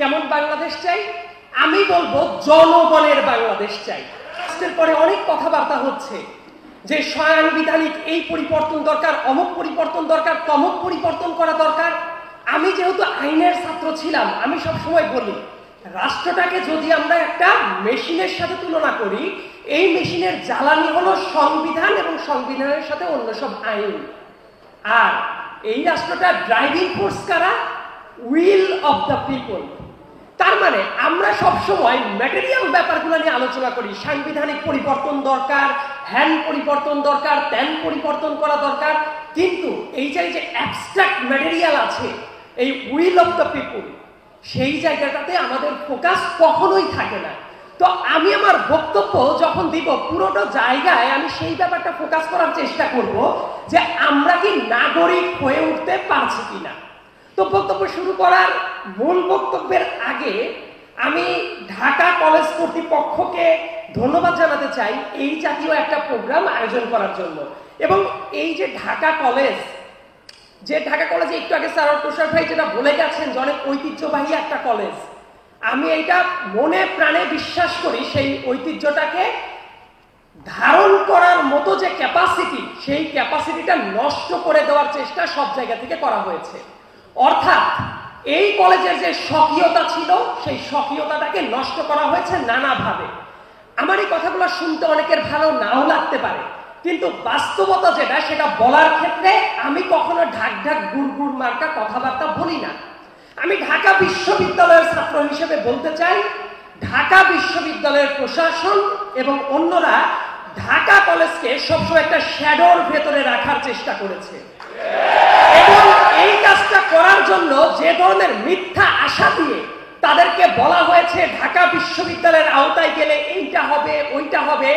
কেমন বাংলাদেশ চাই? আমি বলবো জনগণের বাংলাদেশ চাই। এর পরে অনেক কথাবার্তা হচ্ছে যে সাংবিধানিক এই পরিবর্তন দরকার, অমুক পরিবর্তন দরকার, তমুক পরিবর্তন করা দরকার। আমি যেহেতু আইনের ছাত্র ছিলাম, আমি সব সময় বলি রাষ্ট্রটাকে যদি আমরা একটা মেশিনের সাথে তুলনা করি, এই মেশিনের জ্বালানি হলো সংবিধান এবং সংবিধানের সাথে অন্য সব আইন। আর এই রাষ্ট্রটা ড্রাইভিং ফোর্স কারা? Will of the people. তার মানে আমরা সবসময় ম্যাটেরিয়াল ব্যাপারগুলো নিয়ে আলোচনা করি, সাংবিধানিক পরিবর্তন দরকার, হ্যান পরিবর্তন দরকার, ত্যান পরিবর্তন করা দরকার, কিন্তু এই যে অ্যাবস্ট্রাক্ট ম্যাটেরিয়াল আছে, এই উইল অফ দ্য পিপল, সেই জায়গাটাতে আমাদের ফোকাস কখনোই থাকে না। তো আমি আমার বক্তব্য যখন দিব পুরোটা জায়গায় আমি সেই ব্যাপারটা ফোকাস করার চেষ্টা করব যে আমরা কি নাগরিক হয়ে উঠতে পারছি কিনা। তো বক্তব্য শুরু করার মূল বক্তব্যের আগে আমি ঢাকা কলেজ কর্তৃপক্ষকে ধন্যবাদ জানাতে চাই এই জাতীয় একটা প্রোগ্রাম আয়োজন করার জন্য। এবং এই যে ঢাকা কলেজ, যে ঢাকা কলেজে একটু আগে স্যার তুষার ভাই যেটা বলে গেছেন যে অনেক ঐতিহ্যবাহী একটা কলেজ, আমি এইটা মনে প্রাণে বিশ্বাস করি সেই ঐতিহ্যটাকে ধারণ করার মতো যে ক্যাপাসিটি, সেই ক্যাপাসিটিটা নষ্ট করে দেওয়ার চেষ্টা সব জায়গা থেকে করা হয়েছে। অর্থাৎ এই কলেজের যে স্বকীয়তা ছিল সেই স্বকীয়তাটাকে নষ্ট করা হয়েছে নানাভাবে। আমার এই কথাগুলো শুনতে অনেকের ভালো নাও লাগতে পারে, কিন্তু বাস্তবতা যেটা সেটা বলার ক্ষেত্রে আমি কখনো ঢাক ঢাক গুড় গুড় মার্কা কথাবার্তা বলি না। আমি ঢাকা বিশ্ববিদ্যালয়ের ছাত্র হিসেবে বলতে চাই, ঢাকা বিশ্ববিদ্যালয়ের প্রশাসন এবং অন্যরা ঢাকা কলেজকে সবসময় একটা শ্যাডোর ভেতরে রাখার চেষ্টা করেছে এবং এই কাজটা করার জন্য যে ধরনের মিথ্যা আশা দিয়ে তাদেরকে বলা হয়েছে ঢাকা বিশ্ববিদ্যালয়ের আওতায় গেলে এইটা হবে ওইটা হবে,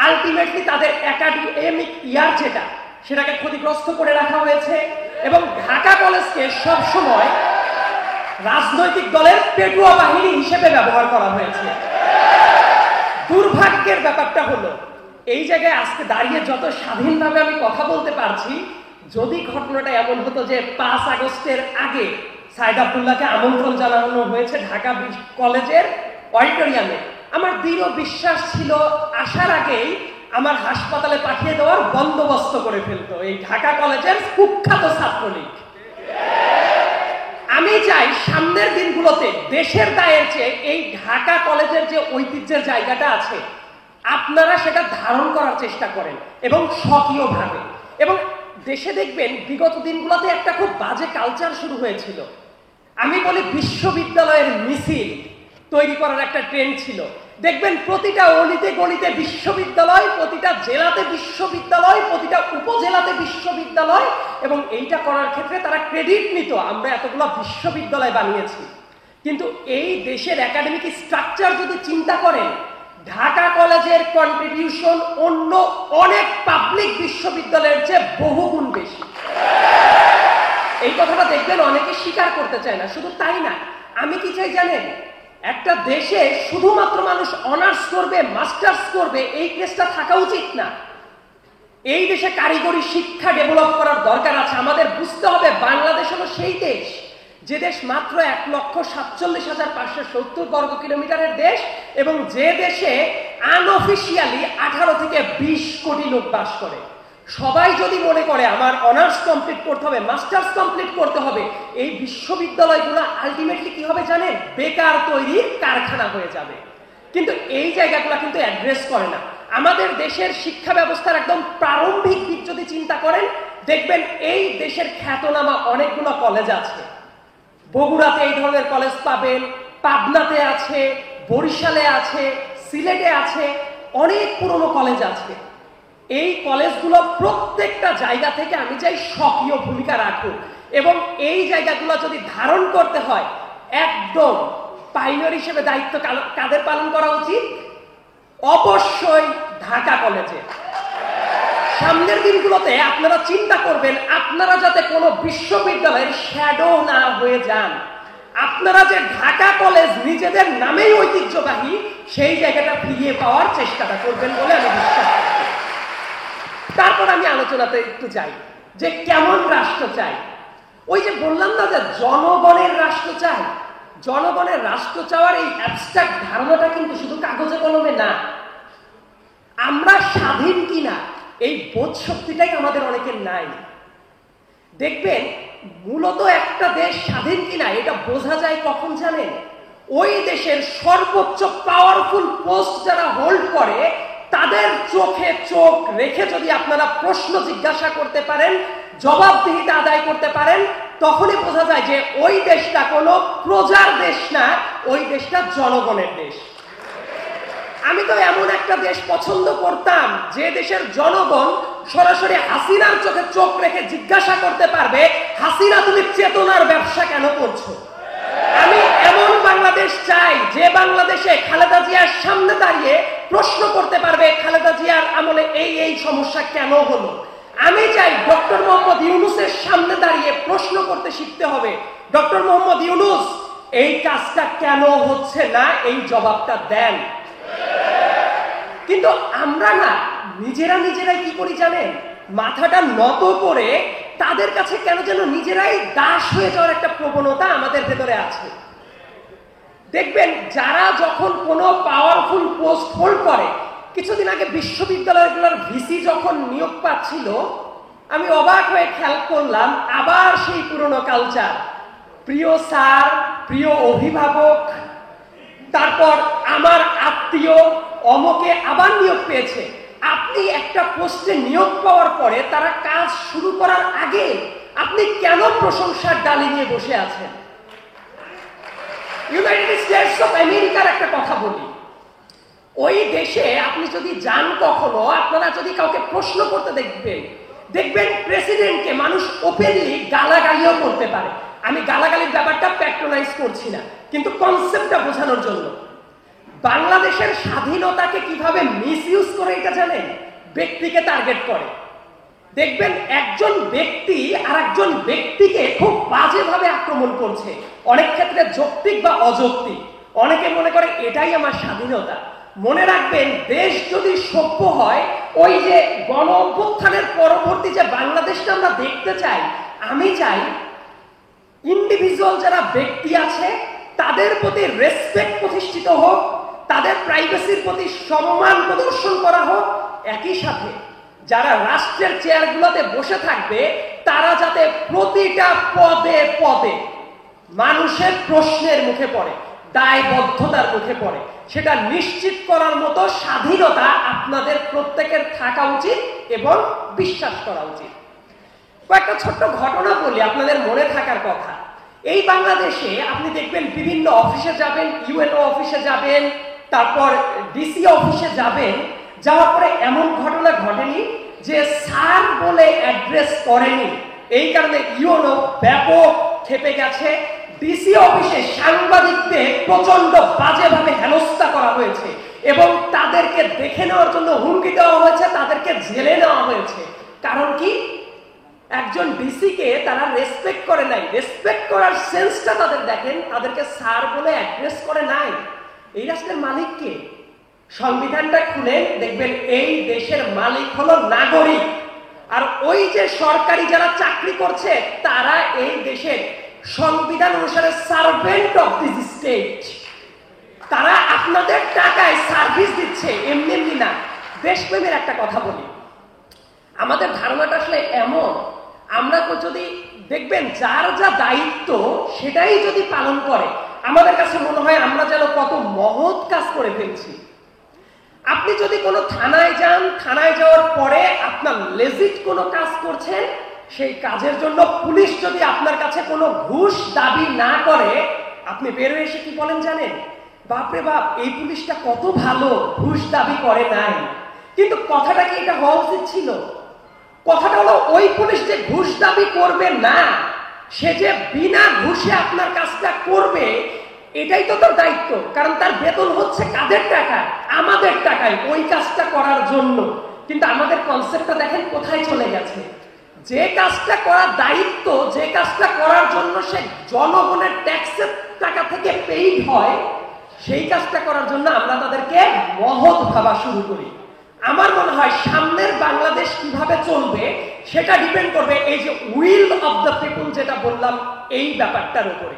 আলটিমেটলি তাদের একাডেমিক ইয়ার যেটা সেটাকে ক্ষতিগ্রস্ত করে রাখা হয়েছে এবং ঢাকা কলেজকে সবসময় রাজনৈতিক দলের পেটুয়া বাহিনী হিসেবে ব্যবহার করা হয়েছে। দুর্ভাগ্যের ব্যাপারটা হলো এই জায়গায় আজকে দাঁড়িয়ে যত স্বাধীনভাবে আমি কথা বলতে পারছি, যদি ঘটনাটা এমন হতো যে 5 আগস্টের আগে সাইদ আব্দুল্লাহকে আমন্ত্রণ জানানো হয়েছে ঢাকা কলেজের অডিটোরিয়ামে, আমার দৃঢ় বিশ্বাস ছিল আসার আগেই আমার হাসপাতালে পাঠিয়ে দেওয়ার বন্দোবস্ত করে ফেলতো এই ঢাকা কলেজের কুখ্যাত ছাত্রলীগ। আমি চাই সামনের দিনগুলোতে দেশের দায়ের চেয়ে এই ঢাকা কলেজের যে ঐতিহ্যের জায়গাটা আছে আপনারা সেটা ধারণ করার চেষ্টা করেন এবং স্বকীয়ভাবে। এবং দেশে দেখবেন বিগত দিনগুলোতে একটা খুব বাজে কালচার শুরু হয়েছিল। আমি বলি বিশ্ববিদ্যালয়ের মিছিল তৈরি করার একটা ট্রেন্ড ছিল। দেখবেন প্রতিটা অলিতে গলিতে বিশ্ববিদ্যালয়, প্রতিটা জেলাতে বিশ্ববিদ্যালয়, প্রতিটা উপজেলাতে বিশ্ববিদ্যালয়, এবং এইটা করার ক্ষেত্রে তারা ক্রেডিট নিত আমরা এতগুলো বিশ্ববিদ্যালয় বানিয়েছি। কিন্তু এই দেশের একাডেমিক স্ট্রাকচার যদি চিন্তা করেন, ঢাকা কলেজের কন্ট্রিবিউশন অন্য অনেক পাবলিক বিশ্ববিদ্যালয়ের চেয়ে বহুগুণ বেশি। এই কথাটা দেখবেন অনেকে স্বীকার করতে চায় না। শুধু তাই না, আমি কি চাই জানেন, একটা দেশে শুধুমাত্র মানুষ অনার্স করবে, মাস্টার্স করবে এই কেসটা থাকা উচিত না। এই দেশে কারিগরি শিক্ষা ডেভেলপ করার দরকার আছে। আমাদের বুঝতে হবে বাংলাদেশ হলো সেই দেশ যে দেশ মাত্র 1,47,570 বর্গ কিলোমিটারের দেশ এবং যে দেশে আনঅফিশিয়ালি 18 থেকে 20 কোটি লোক বাস করে। সবাই যদি মনে করে আমার অনার্স কমপ্লিট করতে হবে, মাস্টার্স কমপ্লিট করতে হবে, এই বিশ্ববিদ্যালয়গুলো আলটিমেটলি কি হবে জানেন? বেকার তৈরির কারখানা হয়ে যাবে। কিন্তু এই জায়গাগুলো কিন্তু অ্যাড্রেস করে না। আমাদের দেশের শিক্ষা ব্যবস্থার একদম প্রারম্ভিক দিক যদি চিন্তা করেন, দেখবেন এই দেশের খ্যাতনামা অনেকগুলো কলেজ আছে। বগুড়াতে এই ধরনের কলেজ পাবেন, পাবনাতে আছে, বরিশালে আছে, সিলেটে আছে, অনেক পুরনো কলেজ আছে। এই কলেজগুলো প্রত্যেকটা জায়গা থেকে আমি চাই সক্রিয় ভূমিকা রাখুক এবং এই জায়গাগুলো যদি ধারণ করতে হয় একদম পাইনিয়র হিসেবে দায়িত্ব কাদের পালন করা উচিত? অবশ্যই ঢাকা কলেজে। সামনের দিনগুলোতে আপনারা চিন্তা করবেন আপনারা যাতে কোনো বিশ্ববিদ্যালয়ের শ্যাডো না হয়ে যান। আপনারা যে ঢাকা কলেজ নিজেদের নামেই ঐতিহ্যবাহী সেই জায়গাটা ফিরিয়ে পাওয়ার চেষ্টাটা করবেন বলে আমি বিশ্বাস করি। তারপর আমি আলোচনাতে একটু যাই যে কেমন রাষ্ট্র চাই। ওই যে বললাম না যে জনগণের রাষ্ট্র চাই, জনগণের রাষ্ট্র চাওয়ার এই অ্যাবস্ট্রাক্ট ধারণাটা কিন্তু শুধু কাগজে কলমে না, আমরা স্বাধীন কিনা এই বোধ শক্তিটাই আমাদের অনেকের নাই। দেখবেন মূলত একটা দেশ স্বাধীন কিনা এটা বোঝা যায় কখন জানেন? ওই দেশের সর্বোচ্চ পাওয়ারফুল পোস্ট যারা হোল্ড করে তাদের চোখে চোখ রেখে যদি আপনারা প্রশ্ন জিজ্ঞাসা করতে পারেন, জবাবদিহিতা আদায় করতে পারেন, তখনই বোঝা যায় যে ওই দেশটা কোনো প্রজার দেশ না, ওই দেশটা জনগণের দেশ। আমি তো এমন একটা দেশ পছন্দ করতাম যে দেশের জনগণ সরাসরি হাসিনার চোখে চোখ রেখে জিজ্ঞাসা করতে পারবে, হাসিনা তুমি চেতনার ব্যবসা কেন করছো? আমি এমন বাংলাদেশ চাই যে বাংলাদেশে খালেদা জিয়ার সামনে দাঁড়িয়ে প্রশ্ন করতে পারবে খালেদা জিয়ার আমলে এই এই সমস্যা কেন হলো। আমি চাই ডক্টর মোহাম্মদ ইউনূসের সামনে দাঁড়িয়ে প্রশ্ন করতে শিখতে হবে, ডক্টর মোহাম্মদ ইউনূস এই কাজটা কেন হচ্ছে না, এই জবাবটা দেন। কিন্তু আমরা না নিজেরাই কি করি জানেন? মাথাটা নত করে তাদের কাছে কেন যেন নিজেরাই দাস হয়ে যাওয়ার একটা প্রবণতা আমাদের ভেতরে আছে। দেখবেন যারা যখন কোনো পাওয়ারফুল পোস্ট হোল্ড করে, কিছুদিন আগে বিশ্ববিদ্যালয়গুলোর ভিসি যখন নিয়োগ পাচ্ছিল, আমি অবাক হয়ে খেয়াল করলাম আবার সেই পুরনো কালচার, প্রিয় স্যার, প্রিয় অভিভাবক, তারপর আমার আত্মীয় অমকে আবার নিয়োগ পেয়েছে। আপনি একটা পোস্টে নিয়োগ পাওয়ার পরে তারা কাজ শুরু করার আগে আপনি কেন প্রশংসার ডালি নিয়ে বসে আছেন? ইউনাইটেড স্টেটস অফ আমেরিকার একটা কথা বলি, ওই দেশে আপনি যদি যান কখনো, আপনারা যদি কাউকে প্রশ্ন করতে দেখবেন প্রেসিডেন্টকে মানুষ ওপেনলি গালাগালিও করতে পারে। আমি গালাগালির ব্যাপারটা প্যাট্রোনাইজ করছি না, কিন্তু কনসেপ্টটা বোঝানোর জন্য। বাংলাদেশের স্বাধীনতাকে কিভাবে মিসইউজ করে এটা জানেন? ব্যক্তিকে টার্গেট করে। দেখবেন একজন ব্যক্তি আর একজন ব্যক্তিকে খুব বাজেভাবে আক্রমণ করছে, অনেক ক্ষেত্রে যৌক্তিক বা অযৌক্তিক। অনেকে মনে করে এটাই আমার স্বাধীনতা। মনে রাখবেন, দেশ যদি সভ্য হয়, ওই যে গণ অভ্যুত্থানের পরবর্তী যে বাংলাদেশটা আমরা দেখতে চাই, আমি চাই ইন্ডিভিজুয়াল যারা ব্যক্তি আছে তাদের প্রতি রেসপেক্ট প্রতিষ্ঠিত হোক, তাদের প্রাইভেসির প্রতি সম্মান প্রদর্শন করা হোক। একই সাথে যারা রাষ্ট্রের চেয়ারগুলোতে বসে থাকবে তারা যাতে প্রতিটা পদে পদে মানুষের প্রশ্নের মুখে পড়ে, দায়বদ্ধতার মুখে পড়ে, সেটা নিশ্চিত করার মতো স্বাধীনতা আপনাদের প্রত্যেকের থাকা উচিত এবং বিশ্বাস করা উচিত। কয়েকটা ছোট্ট ঘটনা বলি আপনাদের মনে থাকার কথা। এই বাংলাদেশে আপনি দেখবেন বিভিন্ন অফিসে যাবেন, ইউএনও অফিসে যাবেন, তারপর ডিসি অফিসে যাবেন, যাওয়ার পরে এমন ঘটনা ঘটেনি যে স্যার বলে অ্যাড্রেস করেনি, এই কারণে ইউএনও ব্যাপক ক্ষেপে গেছে। ডিসি অফিসে সাংবাদিকদের প্রচন্ড বাজেভাবে হেনস্থা করা হয়েছে এবং তাদেরকে দেখে নেওয়ার জন্য হুমকি দেওয়া হয়েছে, তাদেরকে জেলে নেওয়া হয়েছে। কারণ কি? একজন ডিসিকে তারা রেসপেক্ট করে নাই। রেসপেক্ট করার সেন্সটা তাদের দেখেন, তাদেরকে স্যার বলে অ্যাড্রেস করে নাই। এই রাষ্ট্রের মালিক কে? সংবিধানটা খুলে দেখবেন এই দেশের মালিক হলো নাগরিক, আর ওই যে সরকারি যারা চাকরি করছে তারা এই দেশের সংবিধান অনুসারে সার্ভেন্ট অফ দিস স্টেট। তারা আপনাদের টাকায় সার্ভিস দিচ্ছে, এমনি এমনি না। দেশপ্রেমের একটা কথা বলি, আমাদের ধারণাটা আসলে এমন, আমরা যদি দেখবেন যার যা দায়িত্ব সেটাই যদি পালন করে, আমাদের কাছে মনে হয় আমরা যেন কত মহৎ কাজ করে ফেলছি। আপনি যদি কোনো থানায় যান, থানায় যাওয়ার পরে আপনার লেজিট কোনো কাজ করছেন, সেই কাজের জন্য পুলিশ যদি আপনার কাছে কোনো ঘুষ দাবি না করে, আপনি বেরোয় এসে কি বলেন জানেন? বাপরে বাপ, এই পুলিশটা কত ভালো, ঘুষ দাবি করে নাই। কিন্তু কথাটা কি এটা হওয়া উচিত ছিল? কথাটা হলো ওই পুলিশ যে ঘুষ দাবি করবে না, সে যে বিনা ঘুষে আপনার কাজটা করবে, এটাই তো তার দায়িত্ব। কারণ তার বেতন হচ্ছে কাদের টাকায়? আমাদের টাকায়, ওই কাজটা করার জন্য। কিন্তু আমাদের কনসেপ্টটা দেখেন কোথায় চলে গেছে। যে কাজটা করার দায়িত্ব, যে কাজটা করার জন্য সে জনগণের ট্যাক্সের টাকা থেকে পেইড হয়, সেই কাজটা করার জন্য আমরা তাদেরকে মহৎ ভাবা শুরু করি। আমার মনে হয় সামনের বাংলাদেশ কিভাবে চলবে সেটা ডিপেন্ড করবে এই যে উইল অফ দ্য পিপল যেটা বললাম, এই ব্যাপারটার উপরে।